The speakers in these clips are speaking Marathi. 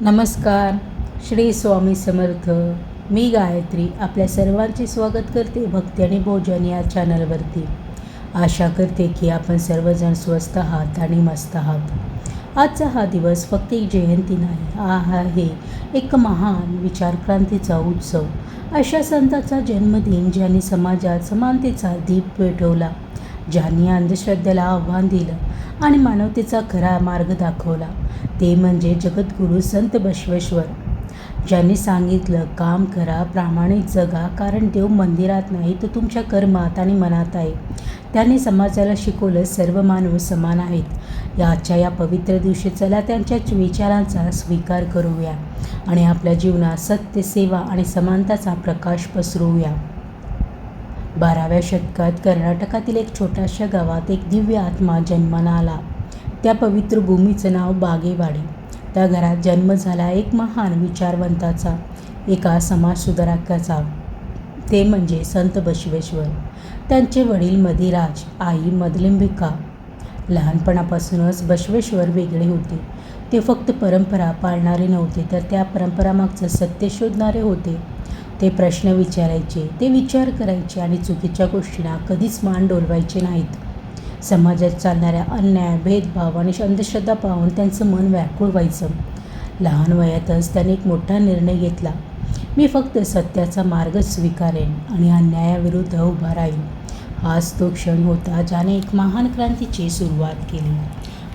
नमस्कार. श्री स्वामी समर्थ. मी गायत्री आपल्या सर्वांचे स्वागत करते भक्ती आणि भोजन या चॅनलवरती. आशा करते की आपण सर्वजण स्वस्त आहात आणि मस्त आहात. आजचा हा दिवस फक्त एक जयंती नाही, हा आहे एक महान विचारक्रांतीचा उत्सव. अशा संतांचा जन्मदिन ज्यांनी समाजात समानतेचा दीप पेटवला, ज्यांनी अंधश्रद्धेला आव्हान दिलं आणि मानवतेचा खरा मार्ग दाखवला, ते म्हणजे जगद्गुरू संत बसवेश्वर. ज्यांनी सांगितलं, काम करा, प्रामाणिक जगा, कारण देव मंदिरात नाही तर तुमच्या कर्मात आणि मनात आहे. त्यांनी समाजाला शिकवलं, सर्व मानव समान आहेत. आजच्या या पवित्र दिवशी चला त्यांच्या विचारांचा स्वीकार करूया आणि आपल्या जीवनात सत्य, सेवा आणि समानताचा प्रकाश पसरवूया. 12व्या शतकात कर्नाटकातील एक छोट्याशा गावात एक दिव्य आत्मा जन्माला आला. त्या पवित्र भूमीचं नाव बागेवाडी. त्या घरात जन्म झाला एक महान विचारवंताचा, एका समाजसुधारकाचा, ते म्हणजे संत बसवेश्वर. त्यांचे वडील मदिराज, आई मदलिंबिका. लहानपणापासूनच बसवेश्वर वेगळे होते. ते फक्त परंपरा पाळणारे नव्हते, तर त्या परंपरामागचं सत्य शोधणारे होते. ते प्रश्न विचारायचे, ते विचार करायचे आणि चुकीच्या गोष्टींना कधीच मान डोलवायचे नाहीत. समाजात चालणाऱ्या अन्याय, भेदभाव आणि अंधश्रद्धा पाहून त्यांचं मन व्याकुळ व्हायचं. लहान वयातच त्याने एक मोठा निर्णय घेतला, मी फक्त सत्याचा मार्गच स्वीकारेन आणि अन्यायाविरुद्ध उभा राहीन. हाच तो क्षण होता ज्याने एक महान क्रांतीची सुरुवात केली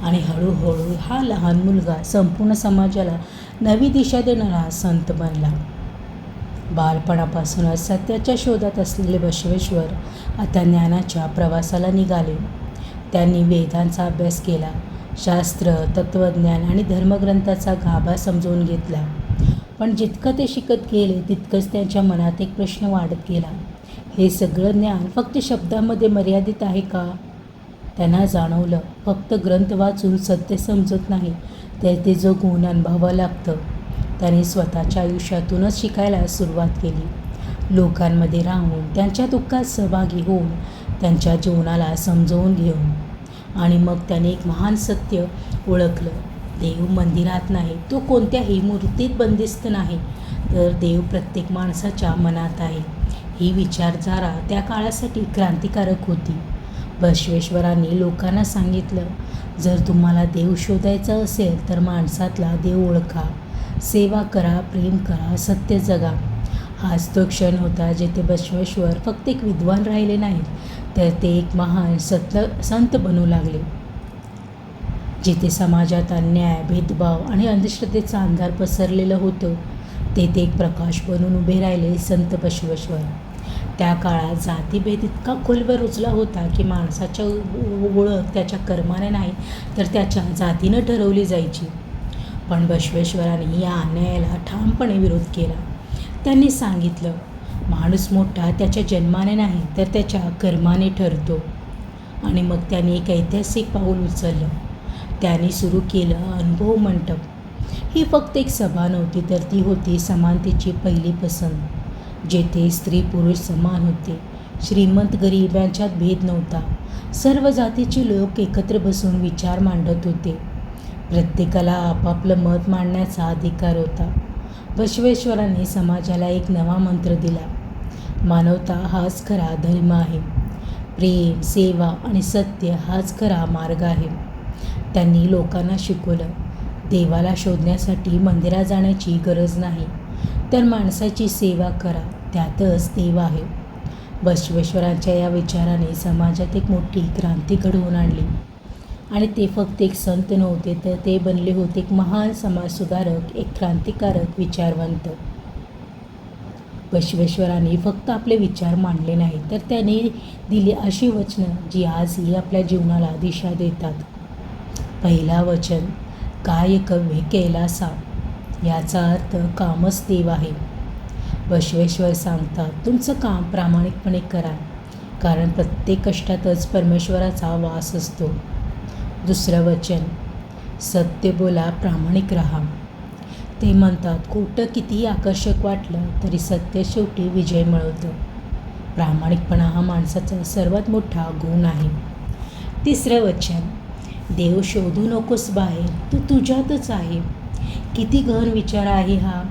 आणि हळूहळू हा लहान मुलगा संपूर्ण समाजाला नवी दिशा देणारा संत बनला. बालपणापासूनच सत्याच्या शोधात असलेले बसवेश्वर आता ज्ञानाच्या प्रवासाला निघाले. त्यांनी वेदांचा अभ्यास केला, शास्त्र, तत्त्वज्ञान आणि धर्मग्रंथाचा गाभा समजून घेतला. पण जितकं ते शिकत गेले तितकंच त्यांच्या मनात एक प्रश्न वाढत गेला, हे सगळं ज्ञान फक्त शब्दामध्ये मर्यादित आहे का? त्यांना जाणवलं, फक्त ग्रंथ वाचून सत्य समजत नाही, तर ते जगून अनुभवावं लागतं. त्यांनी स्वतःच्या आयुष्यातूनच शिकायला सुरुवात केली. लोकांमध्ये राहून, त्यांच्या दुःखात सहभागी होऊन, त्यांच्या जीवनाला समजवून घेऊन. आणि मग त्याने एक महान सत्य ओळखलं, देव मंदिरात नाही, तो कोणत्याही मूर्तीत बंदिस्त नाही, तर देव प्रत्येक माणसाच्या मनात आहे. ही विचारधारा त्या काळासाठी क्रांतिकारक होती. बसवेश्वरांनी लोकांना सांगितलं, जर तुम्हाला देव शोधायचा असेल तर माणसातला देव ओळखा, सेवा करा, प्रेम करा, सत्य जगा. हाच तो क्षण होता जेथे बसवेश्वर फक्त एक विद्वान राहिले नाहीत, तर ते एक महान संत बनू लागले. जिथे समाजात अन्याय, भेदभाव आणि अंधश्रद्धेचा अंधार पसरलेलं होतं, तेथे एक प्रकाश बनून उभे राहिले संत बसवेश्वर. त्या काळात जातीभेद इतका खोलवर रुजला होता की माणसाच्या ओळख त्याच्या कर्माने नाही तर त्याच्या जातीनं ठरवली जायची. पण बसवेश्वरांनी या अन्यायाला ठामपणे विरोध केला. त्यांनी सांगितलं, माणूस मोठा त्याच्या जन्माने नाही तर त्याच्या कर्माने ठरतो. आणि मग त्यांनी एक ऐतिहासिक पाऊल उचललं. त्यांनी सुरू केलं अनुभव मंडप. ही फक्त एक सभा नव्हती, तर ती होती समानतेची पहिली पसंत, जेथे स्त्री पुरुष समान होते, श्रीमंत गरीब यांच्यात भेद नव्हता. सर्व जातीचे लोक एकत्र बसून विचार मांडत होते. प्रत्येकाला आपापलं मत मांडण्याचा अधिकार होता. बसवेश्वरांनी समाजाला एक नवा मंत्र दिला, मानवता हाच खरा धर्म आहे, प्रेम, सेवा आणि सत्य हाच खरा मार्ग आहे. त्यांनी लोकांना शिकवलं, देवाला शोधण्यासाठी मंदिरात जाण्याची गरज नाही, तर माणसाची सेवा करा, त्यातच देव आहे. बसवेश्वरांच्या या विचाराने समाजात एक मोठी क्रांती घडवून आणली. आणि ते फक्त एक संत नव्हते, तर ते बनले होते एक महान समाजसुधारक, एक क्रांतिकारक विचारवंत. बसवेश्वरांनी फक्त आपले विचार मांडले नाही, तर त्यांनी दिली अशी वचनं जी आजही आपल्या जीवनाला दिशा देतात. पहिला वचन, काय कव्ये कैलासा, याचा अर्थ कामच देव आहे. बसवेश्वर सांगतात, तुमचं काम प्रामाणिकपणे करा, कारण प्रत्येक कष्टातच परमेश्वराचा वास असतो. दुसरं वचन, सत्य बोला, प्रामाणिक राहा. ते म्हणतात, खोटं कितीही आकर्षक वाटलं तरी सत्य शेवटी विजय मिळवतं. प्रामाणिकपणा हा माणसाचा सर्वात मोठा गुण आहे. तिसरं वचन, देव शोधू नकोस बाहेर, तो तुझ्यातच आहे. किती गहन विचार आहे हा.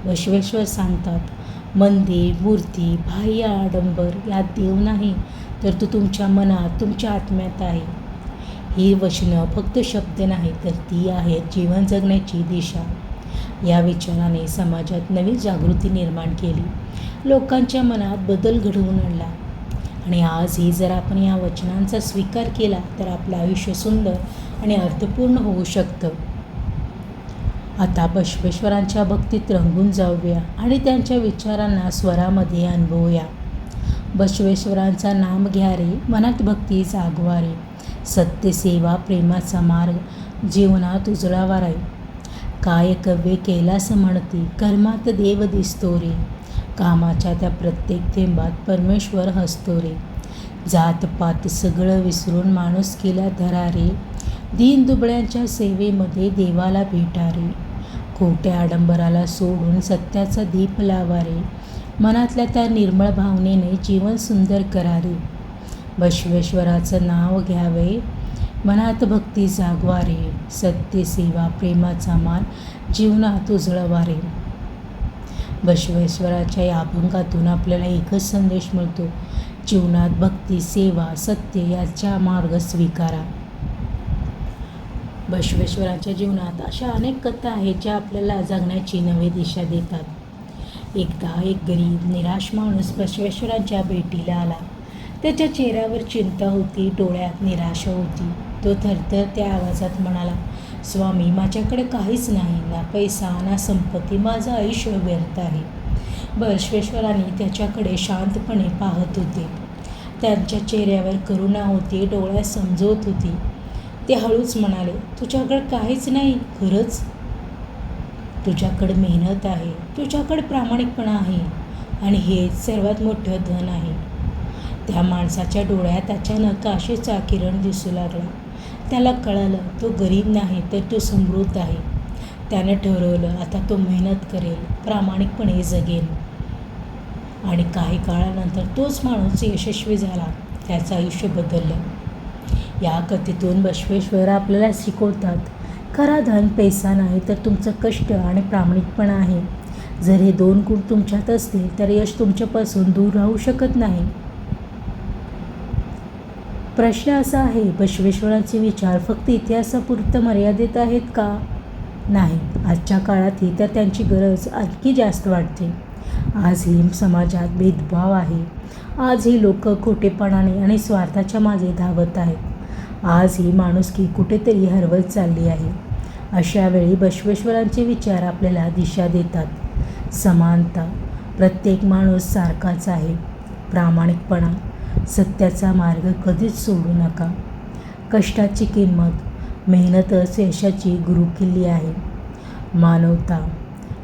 बसवेश्वर सांगतात, मंदिर, मूर्ती, बाह्य आडंबर यात देव नाही, तर तो तुमच्या मनात, तुमच्या आत्म्यात आहे. ही वचनं फक्त शब्द नाही, तर ती आहेत जीवन जगण्याची दिशा. या विचाराने समाजात नवी जागृती निर्माण केली, लोकांच्या मनात बदल घडवून आणला. आणि आजही जर आपण या वचनांचा स्वीकार केला तर आपलं आयुष्य सुंदर आणि अर्थपूर्ण होऊ शकतं. आता बसवेश्वरांच्या भक्तीत रंगून जाऊया आणि त्यांच्या विचारांना स्वरामध्ये अनुभवूया. बसवेश्वरांचा नाम घ्या रे, मनात भक्ती जागवा रे. सत्य, सेवा, प्रेमाचा मार्ग जीवनात उजळावा रे. काय कव्य कैलास म्हणती, कर्मात देव दिसतो रे. कामाच्या त्या प्रत्येक थेंबात परमेश्वर हसतो रे. जातपात सगळं विसरून माणूस केला धरा रे. दीन दुबळ्यांच्या सेवेमध्ये देवाला भेटा रे. खोट्या आडंबराला सोडून सत्याचा दीप लावा रे. मनातल्या त्या निर्मळ भावनेने जीवन सुंदर करा रे. बसवेश्वराचं नाव घ्यावे, मनात भक्ती जागवा रे. सत्य, सेवा, प्रेमाचा मार्ग जीवनात उजळवा रे. बसवेश्वराच्या या अभंगातून आपल्याला एकच संदेश मिळतो, जीवनात भक्ती, सेवा, सत्य याचा मार्ग स्वीकारा. बसवेश्वरांच्या जीवनात अशा अनेक कथा आहेत ज्या आपल्याला जगण्याची नवी दिशा देतात. एकदा एक गरीब निराश माणूस बसवेश्वरांच्या भेटीला आला. त्याच्या चेहऱ्यावर चिंता होती, डोळ्यात निराशा होती. तो थरथरत्या आवाजात म्हणाला, स्वामी, माझ्याकडे काहीच नाही, ना पैसा ना संपत्ती, माझं आयुष्य व्यर्थ आहे. बसवेश्वरांनी त्याच्याकडे शांतपणे पाहत होते. त्यांच्या चेहऱ्यावर करुणा होती, डोळ्यात समजवत होती. ते हळूच म्हणाले, तुझ्याकडे काहीच नाही खरंच? तुझ्याकडे मेहनत आहे, तुझ्याकडे प्रामाणिकपणा आहे, आणि हेच सर्वात मोठं धन आहे. त्या माणसाच्या डोळ्यात अचानक आशेचा किरण दिसू लागला. त्याला कळालं, तो गरीब नाही, तर तो समृद्ध आहे. त्याने ठरवलं, आता तो मेहनत करेल, प्रामाणिकपणे जगेल. आणि काही काळानंतर तोच माणूस यशस्वी झाला. त्याचं आयुष्य बदललं. या कथेतून बसवेश्वर आपल्याला शिकवतात, खरा धन पैसा नाही, तर तुमचं कष्ट आणि प्रामाणिकपणा आहे. जर हे दोन गुण तुमच्यात असतील तर यश तुमच्यापासून दूर राहू शकत नाही. प्रश्न असा आहे, बसवेश्वरांचे विचार फक्त इतिहासापुरतं मर्यादित आहेत का? नाही, आजच्या काळातही तर त्यांची गरज आणखी जास्त वाटते. आजही समाजात भेदभाव आहे. आजही लोक खोटेपणाने आणि स्वार्थाच्या मागे धावत आहेत. आजही माणुसकी कुठेतरी हरवत चालली आहे. अशा वेळी बसवेश्वरांचे विचार आपल्याला दिशा देतात. समानता, प्रत्येक माणूस सारखाच आहे. प्रामाणिकपणा, सत्याचा मार्ग कधीच सोडू नका. कष्टाची किंमत, मेहनतच यशाची गुरुकिल्ली आहे. मानवता,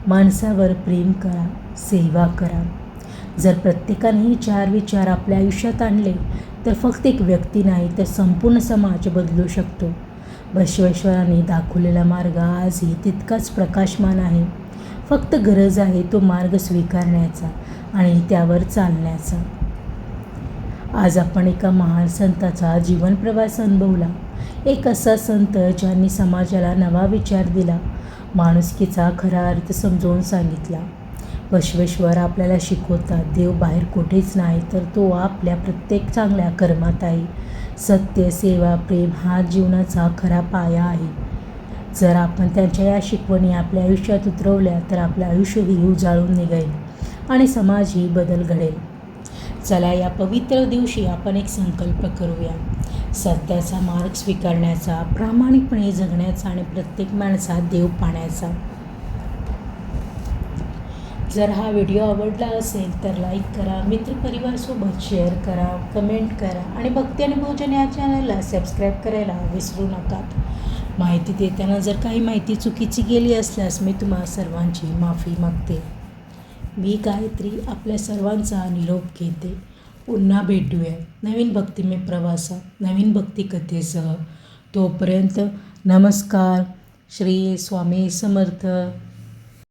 माणसावर प्रेम करा, सेवा करा. जर प्रत्येकाने हे 4 विचार आपल्या आयुष्यात आणले तर फक्त एक व्यक्ती नाही, तर संपूर्ण समाज बदलू शकतो. बसवेश्वरांनी दाखवलेला मार्ग आजही तितकाच प्रकाशमान आहे. फक्त गरज आहे तो मार्ग स्वीकारण्याचा आणि त्यावर चालण्याचा. आज आपण एका महान संताचा जीवनप्रवास अनुभवला. एक असा संत ज्यांनी समाजाला नवा विचार दिला, माणुसकीचा खरा अर्थ समजावून सांगितला. बसवेश्वर आपल्याला शिकवतात, देव बाहेर कुठेच नाही, तर तो आपल्या प्रत्येक चांगल्या कर्मात आहे. सत्य, सेवा, प्रेम हा जीवनाचा खरा पाया आहे. जर आपण त्यांच्या या शिकवणी आपल्या आयुष्यात उतरवल्या तर आपलं आयुष्यही उजाळून निघेल आणि समाजही बदल घडेल. चला, या पवित्र दिवशी आपण एक संकल्प करूया, सत्याचा मार्ग स्वीकारण्याचा, प्रामाणिकपणे जगण्याचा आणि प्रत्येक माणसात देव पाहण्याचा. जर हा व्हिडिओ आवडला असेल तर लाईक करा, मित्रपरिवारासोबत शेअर करा, कमेंट करा आणि भक्ती आणि भोजन या चॅनलला सबस्क्राईब करायला विसरू नका. माहिती देताना जर काही माहिती चुकीची गेली असल्यास मी तुम्हा सर्वांची माफी मागते. मी गायत्री आपल्या सर्वांचा निरोप घेते. पुन्हा भेटूया नवीन भक्तिमय प्रवासात, नवीन भक्तिकथेसह. तोपर्यंत नमस्कार. श्री स्वामी समर्थ.